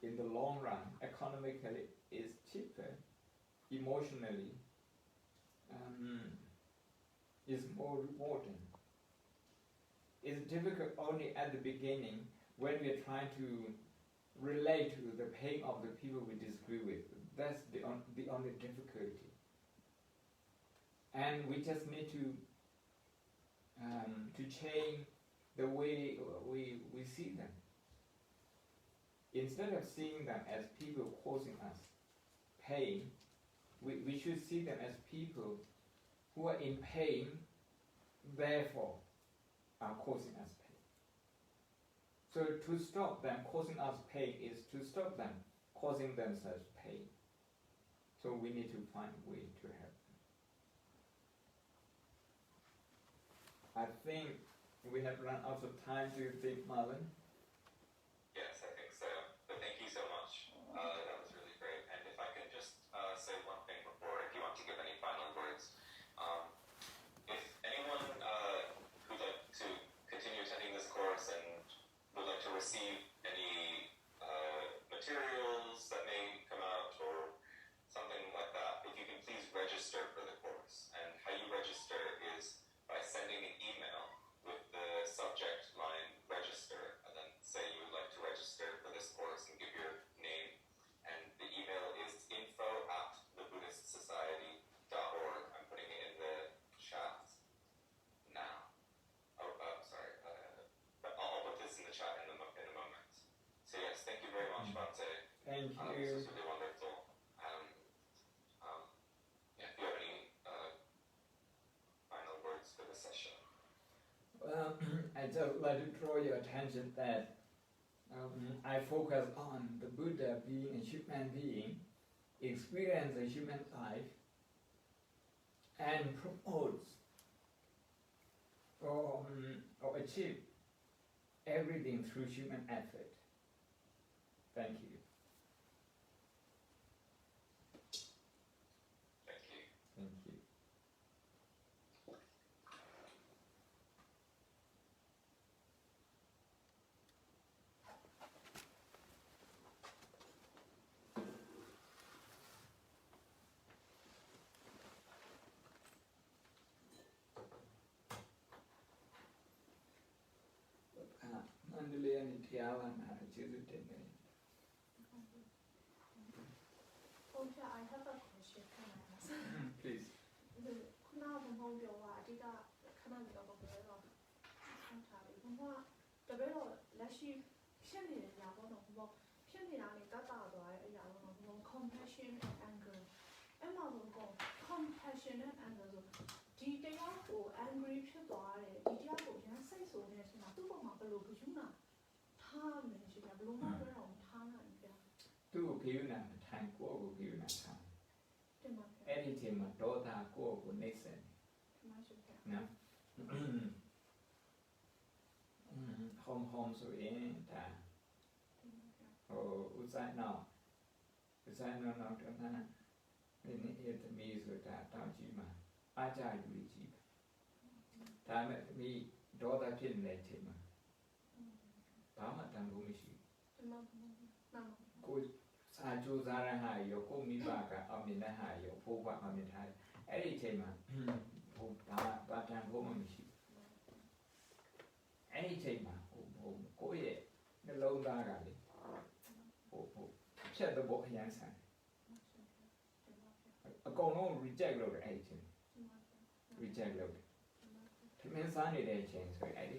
in the long run, economically, is cheaper, emotionally, is more rewarding. It's difficult only at the beginning when we are trying to relate to the pain of the people we disagree with. That's the only difficulty. And we just need to change the way we see them. Instead of seeing them as people causing us pain, we should see them as people who are in pain, therefore are causing us pain. So to stop them causing us pain is to stop them causing themselves pain. So we need to find a way to help them. I think we have run out of time. Do you think, Marlon? Yes, I think so. But thank you so much. That was really great. And if I can just say one thing before, if you want to give any final words. If anyone who'd like to continue attending this course and would like to receive any materials that may come out or something like that, if you can please register for the course. And how you register is by sending an email with the subject line register, and then say you would like to register for this course and give your name. And the email is info@thebuddhistsociety.org. I'm putting it in the chat now. But I'll put this in the chat in a moment. So yes, thank you very much, Bhante. Thank you. This was really wonderful. If you have any final words for the session. Well, I just like to draw your attention that I focus on the Buddha being a human being, experience a human life, and promotes or achieve everything through human effort. Thank you. Thank you. Thank you. Mandalay and Tiawana, Okay, I have a question. Can I ask? please. ခုနကဘုံဘုံပြောတာအဓိကခဏလေးတော့ပြောတော့ဆက်ထားလေးဘုံကတပည့်တော့လက်ရှိဖြစ်နေတဲ့ຢာပေါ့နော်ဘုံဖြစ်နေတာနဲ့ကတ်တာသွားတဲ့အရာပေါ့နော်ဘုံ compassion and anger အဲ့မှာဘုံက compassion and anger ဆိုဒီတရားကို angry ဖြစ်သွားတယ်ဒီတရားကိုရမ်းစိတ်ဆိုနေတဲ့အချိန်မှာသူ့ဘုံမှာဘယ်လိုဂရုဏာထားမယ်ရှိတာဘယ်လိုမှပြောတော့မထားနိုင်ဘူးဗျာ သူ့ကိုဂရုဏာမထိုင်ကိုယ့်ကိုဂရုဏာထား တင်ပါဗျာ အဲ့ဒီအချိန်မှာဒေါသကိုယ့်ကိုနှိမ့်ဆက် တင်ပါရှိဗျာ နော်ဟောင်းဆိုရင်ဒါဥစားနောက်တော့နာဒီနေ့သမီးဆိုတာတောင်းကြည့်မှာအားကြယူကြည့်ဒါမဲ့သမီးဒေါသဖြစ်နေတဲ့အချိန်မှာဘာမှတန်ဖိုးမရှိ တင်ပါဗျာ ကိုစာကြိုးစားတဲ့ဟာရောကိုမိဘကအောင်မြင်တဲ့ဟာရောဖိုးဘအောင်မြင်ထားတယ်အဲ့ဒီအချိန်မှာဟိုဘာတန်ဖိုးမှမရှိအဲ့ဒီအချိန်မှာကိုယ့်ရဲ့နှလုံးသားကလေဖြတ်တဲ့ဘောအရန်ဆန်အကုန်လုံး reject လုပ်တယ်အဲ့ဒီအချိန် reject လုပ်တယ်ထမင်းစားနေတဲ့အချိန်ဆိုရင်အဲ့ဒီ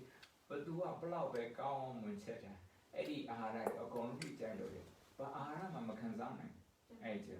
ဘသူကဘလောက်ပဲကောင်းအောင်ဝင်ချက်တာ အဲ့ဒီအာဟာရတွေအကုန်လုံးထိကြိုက်လို့လေဘာအာဟာရမှမခံစားနိုင်အဲ့ကျ